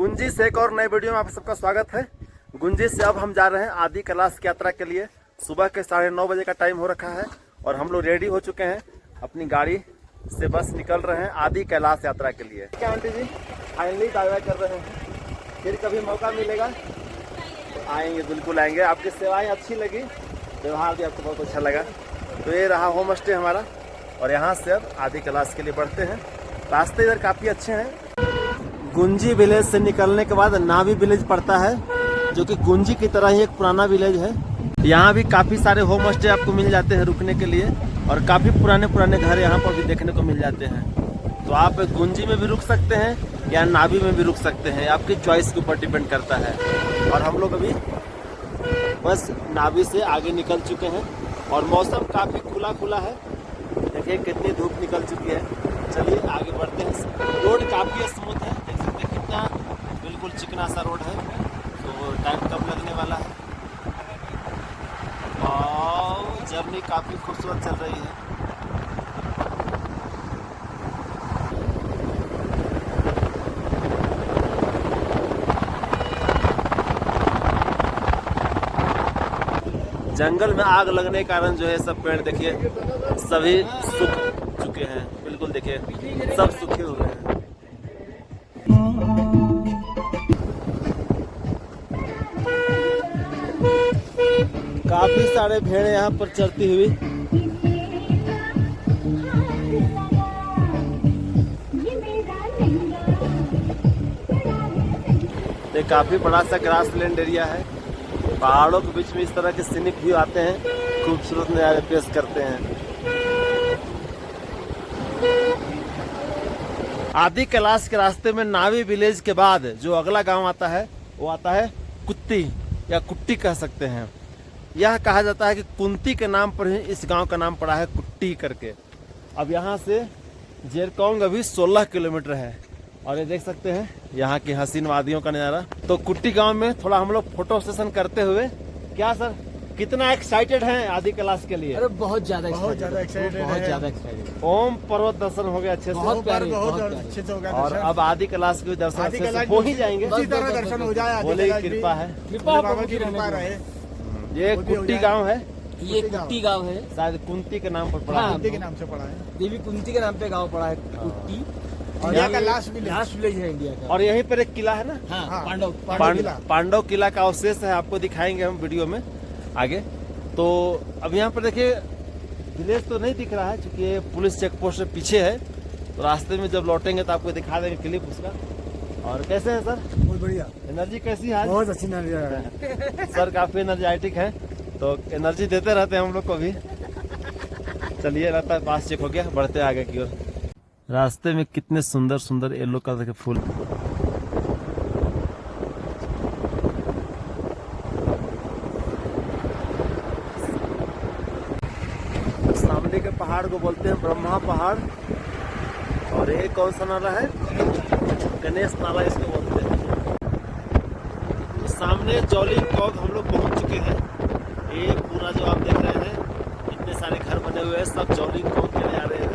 गुंजी से एक और नए वीडियो में आप सबका स्वागत है। गुंजी से अब हम जा रहे हैं आदि कैलाश की यात्रा के लिए। सुबह के 9:30 बजे का टाइम हो रखा है और हम लोग रेडी हो चुके हैं। अपनी गाड़ी से बस निकल रहे हैं आदि कैलाश यात्रा के लिए। क्या आंटी जी फाइनली बाय कर रहे हैं, फिर कभी मौका मिलेगा तो आएंगे, बिल्कुल आएंगे। आपकी सेवाएं अच्छी लगी, व्यवहार भी आपको बहुत अच्छा लगा। तो ये रहा होम स्टे हमारा और यहाँ से अब आदि कैलाश के लिए बढ़ते हैं। रास्ते इधर काफ़ी अच्छे हैं। गुंजी विलेज से निकलने के बाद नावी विलेज पड़ता है, जो कि गुंजी की तरह ही एक पुराना विलेज है। यहाँ भी काफ़ी सारे होम स्टे आपको मिल जाते हैं रुकने के लिए और काफ़ी पुराने घर यहाँ पर भी देखने को मिल जाते हैं। तो आप गुंजी में भी रुक सकते हैं या नावी में भी रुक सकते हैं, आपकी चॉइस के ऊपर डिपेंड करता है। और हम लोग अभी बस नावी से आगे निकल चुके हैं और मौसम काफ़ी खुला है। देखिए कितनी धूप निकल चुकी है। चलिए आगे बढ़ते हैं। रोड काफ़ी स्मूथ है, देख सकते हैं कितना बिल्कुल चिकना सा रोड है। तो टाइम कम लगने वाला है और जर्नी काफ़ी खूबसूरत चल रही है। जंगल में आग लगने के कारण जो है सब पेड़ देखिए सभी सूख चुके हैं। बिल्कुल देखिए सब सूखे हुए हैं। काफी सारे भेड़ें यहाँ पर चरती हुई। ये काफी बड़ा सा ग्रास लैंड एरिया है। पहाड़ों के बीच में इस तरह के सीनिक व्यू आते हैं, खूबसूरत नज़ारे पेश करते हैं। आदि कैलाश के रास्ते में नावी विलेज के बाद जो अगला गांव आता है वो आता है कुत्ती या कुट्टी कह सकते हैं। यह कहा जाता है कि कुंती के नाम पर ही इस गांव का नाम पड़ा है कुट्टी करके। अब यहाँ से जेरकोंग अभी 16 किलोमीटर है और ये देख सकते हैं यहाँ की हसीन वादियों का नज़ारा। तो कुट्टी गांव में थोड़ा हम लोग फोटो सेशन करते हुए, क्या सर कितना एक्साइटेड हैं आदि कैलाश के लिए? अरे बहुत ज्यादा एक्साइटेड। ओम पर्वत दर्शन हो गया अच्छे से, बहुत अच्छे से हो गया। और अब आदि कैलाश के दर्शन अच्छे से हो ही जाएंगे। इसी तरह दर्शन हो जाए, बोले कृपा है, बाबा की कृपा रहे। ये कुट्टी गांव है, ये कुट्टी गांव है, शायद कुंती के नाम पर पड़ा है। कुंती के नाम से पड़ा है, देवी कुंती के नाम पे गांव पड़ा है कुट्टी। और इंडिया का लास्ट विलेज है इंडिया का। और यहीं पर एक किला है ना, पांडव किला का अवशेष है, आपको दिखाएंगे हम वीडियो में आगे। तो अब यहाँ पर देखिए विलेज तो नहीं दिख रहा है क्योंकि ये पुलिस चेक पोस्ट से पीछे है। तो रास्ते में जब लौटेंगे तो आपको दिखा देंगे क्लिप उसका। और कैसे हैं सर? बहुत बढ़िया। एनर्जी कैसी है? बहुत अच्छी एनर्जी है सर, काफी एनर्जेटिक है, तो एनर्जी देते रहते हैं हम लोग को भी। चलिए रहता है पास चेक हो गया, बढ़ते आगे की ओर। रास्ते में कितने सुंदर येलो कलर के फूल। सामने के पहाड़ को बोलते हैं ब्रह्मा पहाड़ और ये कौन सा नाला है? गणेश नाला इसको बोलते हैं। सामने जॉलिंग हम लोग पहुंच चुके हैं। ये पूरा जो आप देख रहे हैं इतने सारे घर बने हुए हैं, सब जॉलिंग के लिए आ रहे हैं।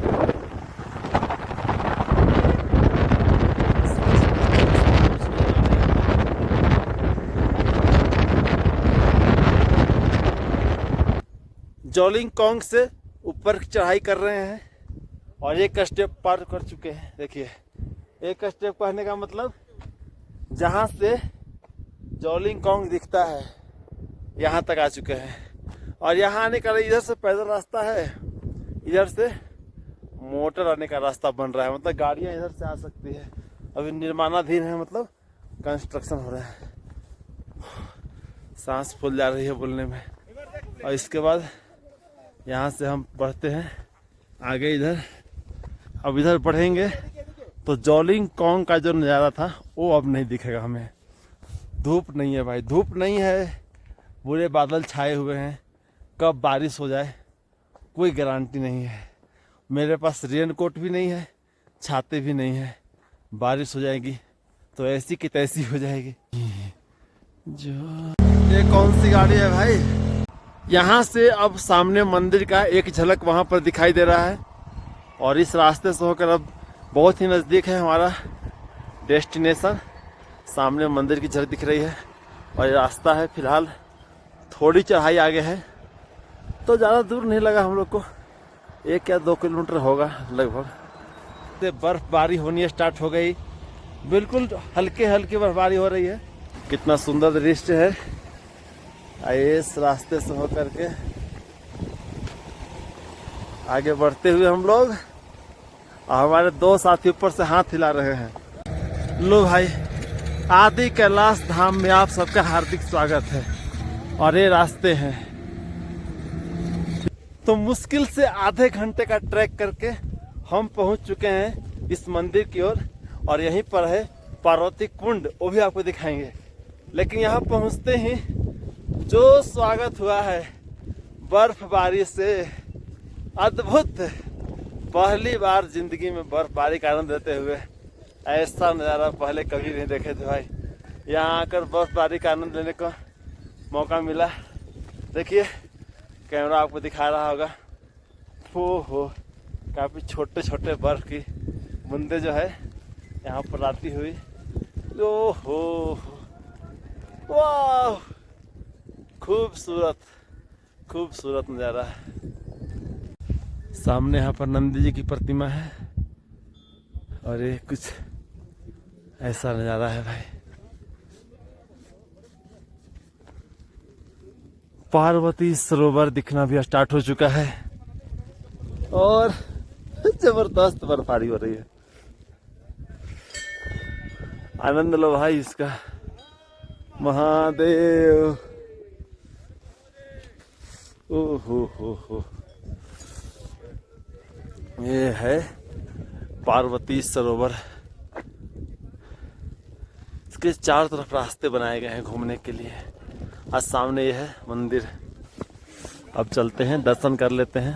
जॉलिंग से ऊपर चढ़ाई कर रहे हैं और एक स्टेप पार कर चुके हैं। देखिए एक स्टेप कहने का मतलब जहां से जॉलिंग दिखता है यहाँ तक आ चुके हैं। और यहाँ आने का इधर से पैदल रास्ता है, इधर से मोटर आने का रास्ता बन रहा है, मतलब गाड़ियाँ इधर से आ सकती है। अभी निर्माणाधीन है, मतलब कंस्ट्रक्शन हो रहा है। सांस फूल जा रही है बोलने में। और इसके बाद यहाँ से हम बढ़ते हैं आगे इधर। अब इधर बढ़ेंगे तो जॉलिंग का जो नज़ारा था वो अब नहीं दिखेगा हमें। धूप नहीं है भाई, धूप नहीं है, बुरे बादल छाए हुए हैं। कब बारिश हो जाए कोई गारंटी नहीं है। मेरे पास रेन कोट भी नहीं है, छाते भी नहीं है। बारिश हो जाएगी तो ऐसी की तैसी हो जाएगी। ये कौन सी गाड़ी है भाई? यहाँ से अब सामने मंदिर का एक झलक वहाँ पर दिखाई दे रहा है और इस रास्ते से होकर अब बहुत ही नज़दीक है हमारा डेस्टिनेशन। सामने मंदिर की झलक दिख रही है और ये रास्ता है। फिलहाल थोड़ी चढ़ाई आगे है तो ज़्यादा दूर नहीं लगा हम लोग को, 1 या 2 किलोमीटर होगा लगभग। तो बर्फबारी होनी स्टार्ट हो गई, बिल्कुल हल्के हल्की बर्फबारी हो रही है। कितना सुंदर दृश्य है। आइए इस रास्ते से होकर के आगे बढ़ते हुए हम लोग, और हमारे 2 साथी ऊपर से हाथ हिला रहे हैं। लो भाई, आदि कैलाश धाम में आप सबका हार्दिक स्वागत है। और ये रास्ते हैं तो मुश्किल से आधे घंटे का ट्रैक करके हम पहुंच चुके हैं इस मंदिर की ओर। और यहीं पर है पार्वती कुंड, वो भी आपको दिखाएंगे। लेकिन यहाँ पहुंचते ही जो स्वागत हुआ है बर्फबारी से, अद्भुत। पहली बार जिंदगी में बर्फबारी का आनंद लेते हुए ऐसा नज़ारा पहले कभी नहीं देखे थे भाई। यहाँ आकर बर्फबारी का आनंद लेने का मौका मिला। देखिए कैमरा आपको दिखा रहा होगा, हो काफ़ी छोटे छोटे बर्फ की बूंदे जो है यहाँ पर आती हुई। ओहो वाह, खूबसूरत खूबसूरत नज़ारा है। सामने यहाँ पर नंदी जी की प्रतिमा है और ये कुछ ऐसा नज़ारा है भाई। पार्वती सरोवर दिखना भी स्टार्ट हो चुका है और जबरदस्त बर्फबारी हो रही है। आनंद लो भाई इसका। महादेव, ओहो हो। ये है पार्वती सरोवर। इसके चारों तरफ रास्ते बनाए गए हैं घूमने के लिए। आज सामने ये है मंदिर। अब चलते हैं, दर्शन कर लेते हैं।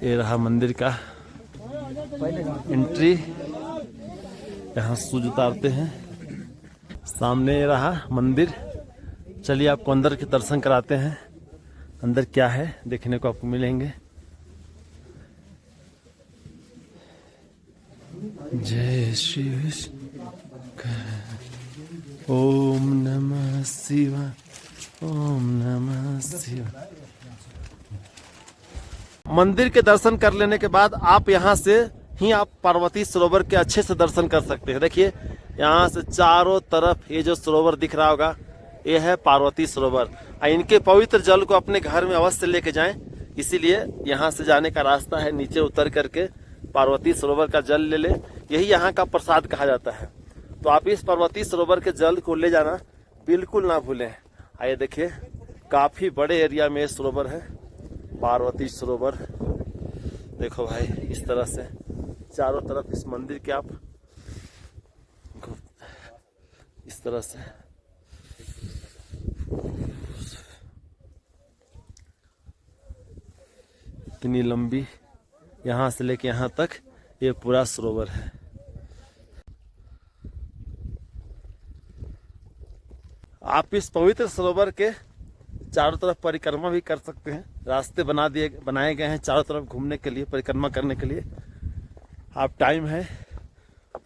ये रहा मंदिर का एंट्री। यहाँ सूज उतारते हैं। सामने ये रहा मंदिर। चलिए आपको अंदर के दर्शन कराते हैं। अंदर क्या है देखने को आपको मिलेंगे। जय श्री ओम नमः शिवाय, ओम नमः शिवाय। मंदिर के दर्शन कर लेने के बाद आप यहाँ से ही आप पार्वती सरोवर के अच्छे से दर्शन कर सकते हैं। देखिए यहाँ से चारों तरफ ये जो सरोवर दिख रहा होगा, ये है पार्वती सरोवर। इनके पवित्र जल को अपने घर में अवश्य लेके जाएं। इसीलिए यहाँ से जाने का रास्ता है, नीचे उतर करके पार्वती सरोवर का जल ले ले। यही यहाँ का प्रसाद कहा जाता है। तो आप इस पार्वती सरोवर के जल को ले जाना बिल्कुल ना भूलें। आइए देखिए, काफी बड़े एरिया में सरोवर है, पार्वती सरोवर। देखो भाई, इस तरह से चारों तरफ इस मंदिर के आप इस तरह से इतनी लंबी यहाँ से लेके यहाँ तक ये पूरा सरोवर है। आप इस पवित्र सरोवर के चारों तरफ परिक्रमा भी कर सकते हैं। रास्ते बनाए गए हैं चारों तरफ घूमने के लिए, परिक्रमा करने के लिए। आप टाइम है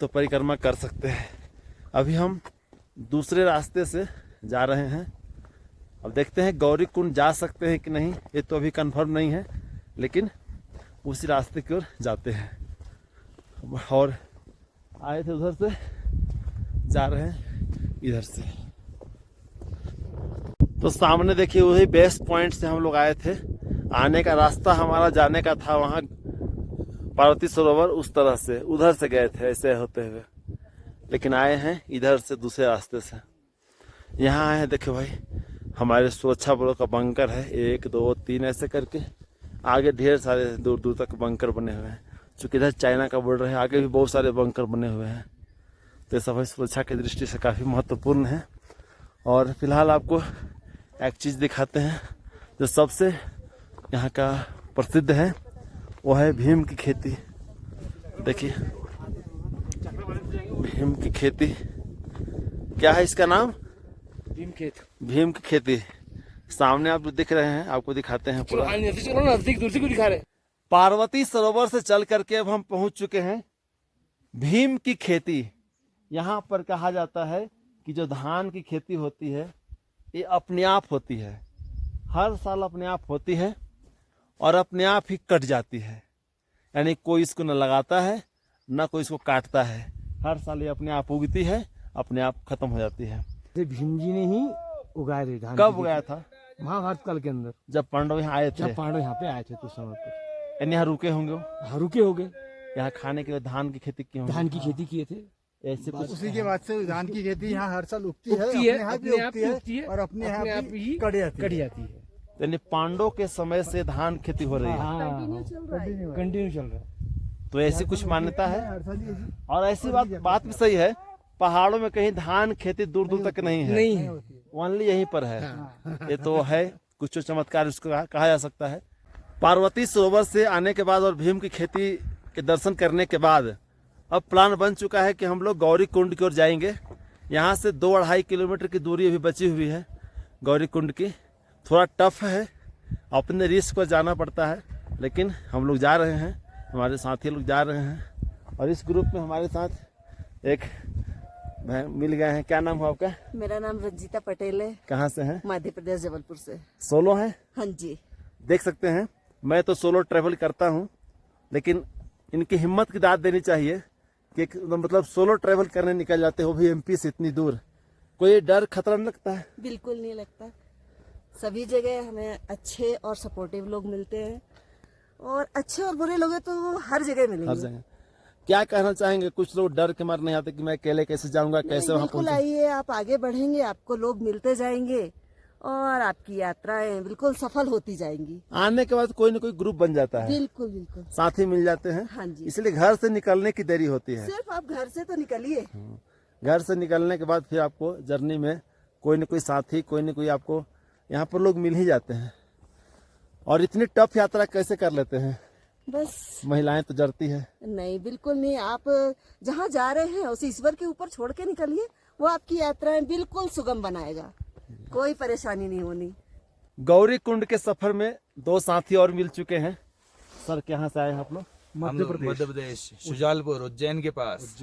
तो परिक्रमा कर सकते हैं। अभी हम दूसरे रास्ते से जा रहे हैं। अब देखते हैं गौरी कुंड जा सकते हैं कि नहीं, ये तो अभी कंफर्म नहीं है, लेकिन उसी रास्ते की ओर जाते हैं। और आए थे उधर से, जा रहे हैं इधर से। तो सामने देखिए वही बेस्ट पॉइंट से हम लोग आए थे। आने का रास्ता हमारा जाने का था वहाँ पार्वती सरोवर, उस तरह से उधर से गए थे ऐसे होते हुए, लेकिन आए हैं इधर से दूसरे रास्ते से। यहाँ आए हैं, देखो भाई हमारे सुरक्षा बलों का बंकर है, 1 2 3 ऐसे करके आगे ढेर सारे दूर दूर तक बंकर बने हुए हैं। चूँकि इधर चाइना का बॉर्डर है, आगे भी बहुत सारे बंकर बने हुए हैं। तो ये सब सुरक्षा की दृष्टि से काफ़ी महत्वपूर्ण है। और फिलहाल आपको एक चीज़ दिखाते हैं जो सबसे यहाँ का प्रसिद्ध है, वो है भीम की खेती। देखिए भीम की खेती, क्या है इसका नाम? भीम की खेती। सामने आप दिख रहे हैं, आपको दिखाते हैं पूरा। चलो नजदीक दूर से क्यों दिखा रहे? पार्वती सरोवर से चल करके अब हम पहुंच चुके हैं भीम की खेती। यहाँ पर कहा जाता है कि जो धान की खेती होती है ये अपने आप होती है, हर साल अपने आप होती है और अपने आप ही कट जाती है। यानी कोई इसको न लगाता है न कोई इसको काटता है, हर साल ये अपने आप उगती है, अपने आप खत्म हो जाती है। भीम जी ने ही उगाए थे धान। कब उगाया था? महाभारत काल के अंदर, जब पांडव यहाँ आए थे। जब पांडव यहाँ पे आए थे तो समय पर यानी यहाँ रुके होंगे वो? हाँ, रुके हो गए। यहाँ खाने के लिए धान की खेती की होंगी। धान की खेती किए थे। ऐसे कुछ उसी के बाद से धान की खेती यहाँ हर साल उगती है, उगती है, अपने आप ही उगती है और अपने आप ही कट जाती है। यानी पांडव के समय से धान खेती हो रही है। कंटिन्यू चल रहा है। तो ऐसी कुछ मान्यता है। हर साल ही और ऐसी बात भी सही है, पहाड़ों में कहीं धान खेती दूर दूर तक नहीं है, नहीं है। ओनली यहीं पर है। ये तो है कुछ चमत्कार इसको कहा जा सकता है। पार्वती सरोवर से आने के बाद और भीम की खेती के दर्शन करने के बाद अब प्लान बन चुका है कि हम लोग गौरी कुंड की ओर जाएंगे। यहाँ से 2-2.5 किलोमीटर की दूरी अभी बची हुई है गौरी कुंड की। थोड़ा टफ है, अपने रिस्क पर जाना पड़ता है, लेकिन हम लोग जा रहे हैं, हमारे साथी लोग जा रहे हैं। और इस ग्रुप में हमारे साथ एक मिल गए हैं। क्या नाम है आपका? मेरा नाम रंजीता पटेल है। कहाँ से हैं? मध्य प्रदेश जबलपुर से। सोलो है? हाँ जी। देख सकते हैं, मैं तो सोलो ट्रैवल करता हूँ, लेकिन इनकी हिम्मत की दाद देनी चाहिए कि मतलब सोलो ट्रैवल करने निकल जाते हो भी एमपी से इतनी दूर। कोई डर खतरा नहीं लगता है? बिल्कुल नहीं लगता। सभी जगह हमें अच्छे और सपोर्टिव लोग मिलते हैं, और अच्छे और बुरे लोग तो हर जगह मिलेंगे। हर जगह। क्या कहना चाहेंगे? कुछ लोग डर के मारे नहीं आते कि मैं अकेले कैसे जाऊंगा, कैसे वहाँ बिल्कुल पहुंचूं? आइए, आप आगे बढ़ेंगे, आपको लोग मिलते जाएंगे और आपकी यात्राएं बिल्कुल सफल होती जाएंगी। आने के बाद कोई न कोई ग्रुप बन जाता है, बिल्कुल बिल्कुल साथी मिल जाते हैं। हाँ जी। इसलिए घर से निकलने की देरी होती है। सिर्फ आप घर से तो निकलिए। घर से निकलने के बाद फिर आपको जर्नी में कोई न कोई साथी, कोई न कोई आपको यहाँ पर लोग मिल ही जाते हैं। और इतनी टफ यात्रा कैसे कर लेते हैं? बस महिलाएं तो डरती है। नहीं, बिल्कुल नहीं। आप जहाँ जा रहे हैं उस ईश्वर के ऊपर छोड़ के निकलिए, वो आपकी यात्राएं बिल्कुल सुगम बनाएगा, कोई परेशानी नहीं होनी। गौरी कुंड के सफर में 2 साथी और मिल चुके हैं। सर कहाँ से आए हैं आप लोग? मध्य प्रदेश शुजालपुर उज्जैन के पास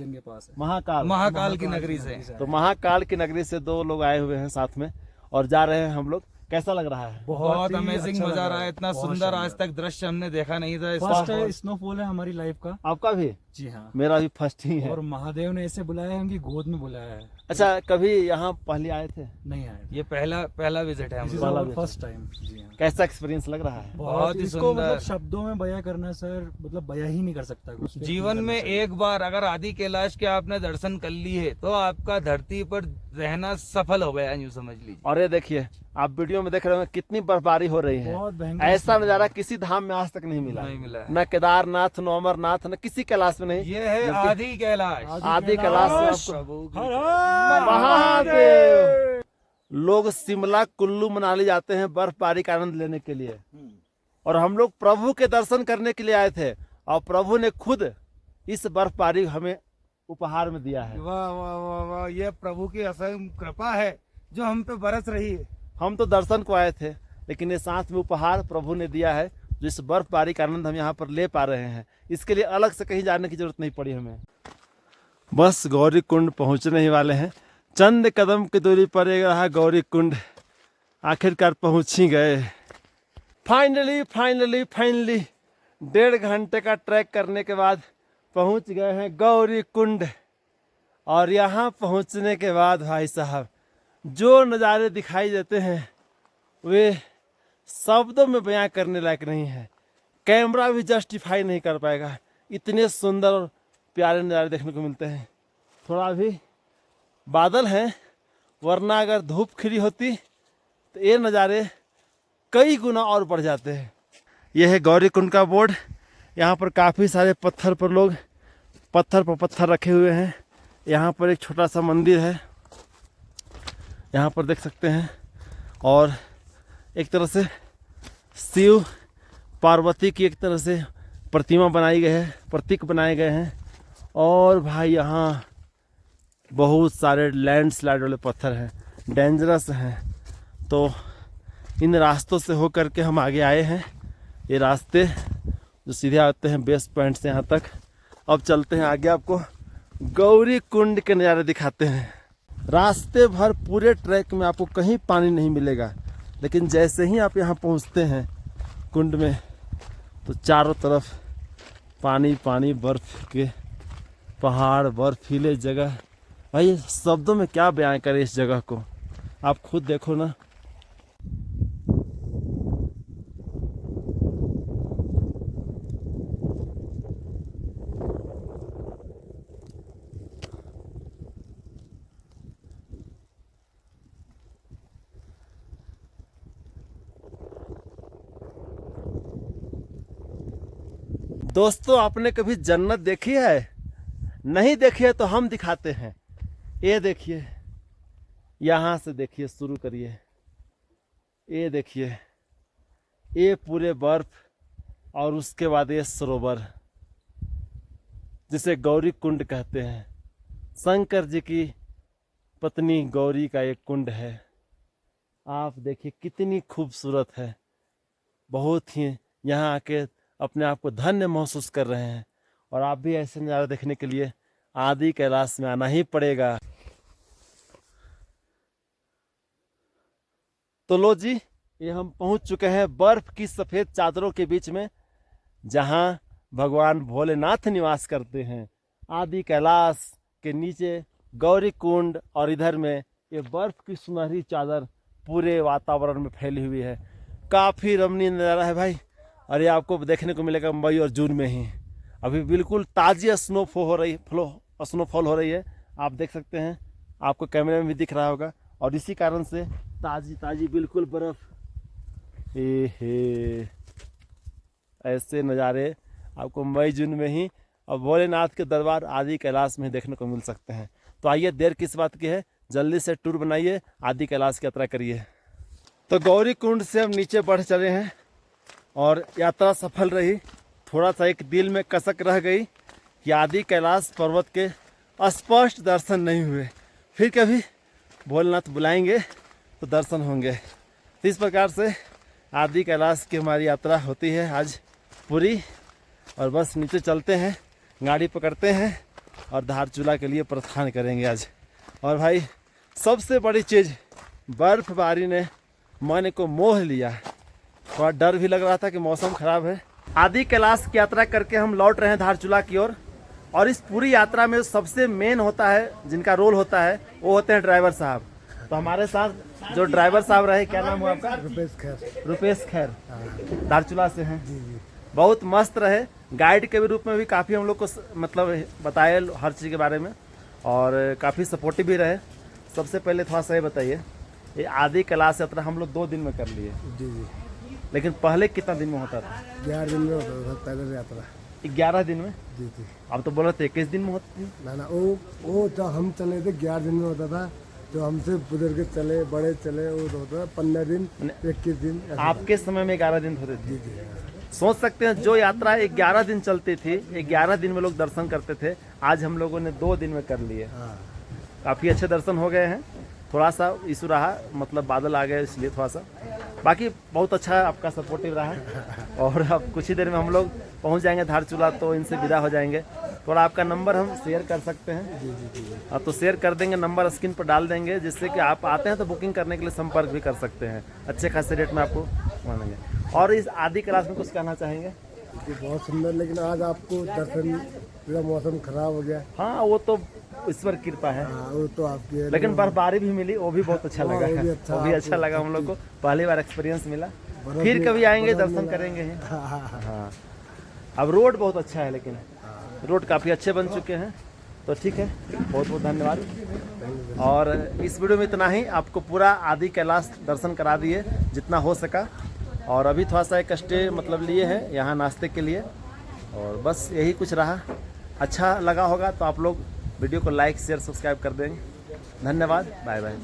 महाकाल की नगरी से। तो महाकाल की नगरी से 2 लोग आए हुए हैं साथ में और जा रहे हैं हम लोग। कैसा लग रहा है? बहुत अमेजिंग मजा आ रहा है। इतना सुंदर आज तक दृश्य हमने देखा नहीं था। फर्स्ट स्नोफॉल है हमारी लाइफ का। आपका भी? जी हाँ, मेरा भी फर्स्ट ही है। और महादेव ने ऐसे बुलाया है, उनकी गोद में बुलाया है। अच्छा, कभी यहाँ पहले आए थे? नहीं आए, ये पहला विजिट है हम लोग। पहला फर्स्ट टाइम। जी हाँ, कैसा एक्सपीरियंस लग रहा है? बहुत ही इसको मतलब सुंदर। शब्दों में बयां करना सर, मतलब बयां ही नहीं कर सकता कुछ। जीवन में एक बार अगर आदि कैलाश के आपने दर्शन कर लिए तो आपका धरती पर रहना सफल हो गया, यूँ समझ लीजिए। और ये देखिए, आप वीडियो में देख रहे हो कितनी बर्फबारी हो रही है। बहुत भयंकर। ऐसा नजारा किसी धाम में आज तक नहीं मिला। नहीं मिला है। न केदारनाथ, न अमरनाथ, न किसी कैलाश में नहीं। ये है आदि कैलाश। आदि कैलाश में आपको प्रभु की महादेव। लोग शिमला, कुल्लू, मनाली जाते हैं बर्फबारी का आनंद लेने के लिए, और हम लोग प्रभु के दर्शन करने के लिए आए थे, और प्रभु ने खुद इस बर्फबारी हमें उपहार में दिया है। वाह वाह वाह वाह, ये प्रभु की असम कृपा है जो हम पे बरस रही है। हम तो दर्शन को आए थे, लेकिन ये साथ में उपहार प्रभु ने दिया है, जो इस बर्फबारी का आनंद हम यहाँ पर ले पा रहे हैं। इसके लिए अलग से कहीं जाने की जरूरत नहीं पड़ी हमें। बस गौरी कुंड पहुँचने ही वाले हैं। चंद कदम की दूरी पर एक रहा गौरी कुंड। आखिरकार पहुँच ही गए। फाइनली 1.5 घंटे का ट्रैक करने के बाद पहुँच गए हैं गौरी कुंड। और यहाँ पहुँचने के बाद भाई साहब जो नज़ारे दिखाई देते हैं वे शब्दों में बयां करने लायक नहीं है। कैमरा भी जस्टिफाई नहीं कर पाएगा, इतने सुंदर और प्यारे नज़ारे देखने को मिलते हैं। थोड़ा भी बादल हैं, वरना अगर धूप खिली होती तो ये नज़ारे कई गुना और बढ़ जाते हैं। यह है गौरी कुंड का बोर्ड। यहाँ पर काफ़ी सारे पत्थर पर लोग पत्थर पर पत्थर रखे हुए हैं। यहाँ पर एक छोटा सा मंदिर है, यहाँ पर देख सकते हैं। और एक तरह से शिव पार्वती की एक तरह से प्रतिमा बनाई गई है, प्रतीक बनाए गए हैं। और भाई यहाँ बहुत सारे लैंडस्लाइड वाले पत्थर हैं, डेंजरस हैं। तो इन रास्तों से होकर के हम आगे आए हैं। ये रास्ते जो सीधे आते हैं बेस पॉइंट से यहाँ तक। अब चलते हैं आगे, आपको गौरी कुंड के नज़ारे दिखाते हैं। रास्ते भर पूरे ट्रैक में आपको कहीं पानी नहीं मिलेगा, लेकिन जैसे ही आप यहाँ पहुँचते हैं कुंड में तो चारों तरफ पानी पानी, बर्फ के पहाड़, बर्फीले जगह। भाई शब्दों में क्या बयां करें इस जगह को, आप खुद देखो ना। दोस्तों, आपने कभी जन्नत देखी है? नहीं देखी है तो हम दिखाते हैं। ये देखिए, यहाँ से देखिए, शुरू करिए। ये देखिए, ये पूरे बर्फ और उसके बाद ये सरोवर जिसे गौरी कुंड कहते हैं। शंकर जी की पत्नी गौरी का एक कुंड है। आप देखिए कितनी खूबसूरत है। बहुत ही यहाँ आके अपने आप को धन्य महसूस कर रहे हैं। और आप भी ऐसे नज़ारा देखने के लिए आदि कैलाश में आना ही पड़ेगा। तो लो जी, ये हम पहुंच चुके हैं बर्फ की सफेद चादरों के बीच में, जहां भगवान भोलेनाथ निवास करते हैं। आदि कैलाश के नीचे गौरी कुंड और इधर में ये बर्फ की सुनहरी चादर पूरे वातावरण में फैली हुई है। काफ़ी रमणीय नज़ारा है भाई। और ये आपको देखने को मिलेगा मई और जून में ही। अभी बिल्कुल ताज़ी स्नोफॉल हो रही है। आप देख सकते हैं, आपको कैमरे में भी दिख रहा होगा। और इसी कारण से ताज़ी बिल्कुल बर्फ़। ऐसे नज़ारे आपको मई जून में ही और भोलेनाथ के दरबार आदि कैलाश में देखने को मिल सकते हैं। तो आइए, देर किस बात की है, जल्दी से टूर बनाइए, आदि कैलाश की यात्रा करिए। तो गौरी कुंड से हम नीचे बढ़ चले हैं और यात्रा सफल रही। थोड़ा सा एक दिल में कसक रह गई कि आदि कैलाश पर्वत के स्पष्ट दर्शन नहीं हुए। फिर कभी भोलेनाथ बुलाएंगे तो दर्शन होंगे। तो इस प्रकार से आदि कैलाश की हमारी यात्रा होती है आज पूरी। और बस नीचे चलते हैं, गाड़ी पकड़ते हैं और धारचूला के लिए प्रस्थान करेंगे आज। और भाई सबसे बड़ी चीज़, बर्फबारी ने मन को मोह लिया। थोड़ा डर भी लग रहा था कि मौसम खराब है। आदि कैलाश की यात्रा करके हम लौट रहे हैं धारचूला की ओर। और इस पूरी यात्रा में सबसे मेन होता है, जिनका रोल होता है, वो होते हैं ड्राइवर साहब। तो हमारे साथ जो ड्राइवर साहब रहे, क्या नाम हुआ आपका? रुपेश खैर, धारचूला से हैं। बहुत मस्त रहे। गाइड के भी रूप में भी काफ़ी हम लोग को मतलब बताए हर चीज़ के बारे में, और काफ़ी सपोर्टिव भी रहे। सबसे पहले थोड़ा सा ये बताइए, ये आदि कैलाश यात्रा हम लोग 2 दिन में कर लिए। जी। लेकिन पहले कितना दिन में होता था? 11 दिन में होता था पैदल यात्रा। 11 दिन में? जी। अब तो बोला 21 दिन में होती थी। ना वो तो हम चले थे 11 दिन में होता था। जो हमसे बुजुर्ग चले, बड़े चले, वो होता था 15 दिन, 21 दिन। आपके समय में 11 दिन होते थे? जी। सोच सकते हैं, जो यात्रा 11 दिन चलती थी, 11 दिन में लोग दर्शन करते थे, आज हम लोगों ने 2 दिन में कर लिए। काफ़ी अच्छे दर्शन हो गए हैं। थोड़ा सा इशू रहा, मतलब बादल आ गए, इसलिए थोड़ा सा। बाकी बहुत अच्छा आपका सपोर्टिव रहा है। और अब कुछ ही देर में हम लोग पहुंच जाएंगे धारचूला, तो इनसे विदा हो जाएंगे। थोड़ा आपका नंबर हम शेयर कर सकते हैं? जी। आप तो शेयर कर देंगे, नंबर स्क्रीन पर डाल देंगे, जिससे कि आप आते हैं तो बुकिंग करने के लिए संपर्क भी कर सकते हैं। अच्छे खासे रेट में आपको मानेंगे। और इस आदि कैलाश में कुछ कहना चाहेंगे? बहुत सुंदर, लेकिन आज आपको दर्शन, पूरा मौसम खराब हो गया। हाँ, वो तो ईश्वर कृपा है। वो तो आपकी है। लेकिन बर्फबारी भी मिली, वो भी बहुत अच्छा लगा। वो भी अच्छा लगा हम लोग को, पहली बार एक्सपीरियंस मिला। फिर कभी आएंगे, दर्शन करेंगे ही। हाँ, अब रोड बहुत अच्छा है, लेकिन रोड काफ़ी अच्छे बन चुके हैं। तो ठीक है, बहुत बहुत धन्यवाद। और इस वीडियो में इतना ही, आपको पूरा आदि कैलाश दर्शन करा दिए जितना हो सका। और अभी थोड़ा सा एक स्टे मतलब लिए हैं यहाँ नाश्ते के लिए। और बस यही कुछ रहा। अच्छा लगा होगा तो आप लोग वीडियो को लाइक, शेयर, सब्सक्राइब कर देंगे। धन्यवाद। Bye bye.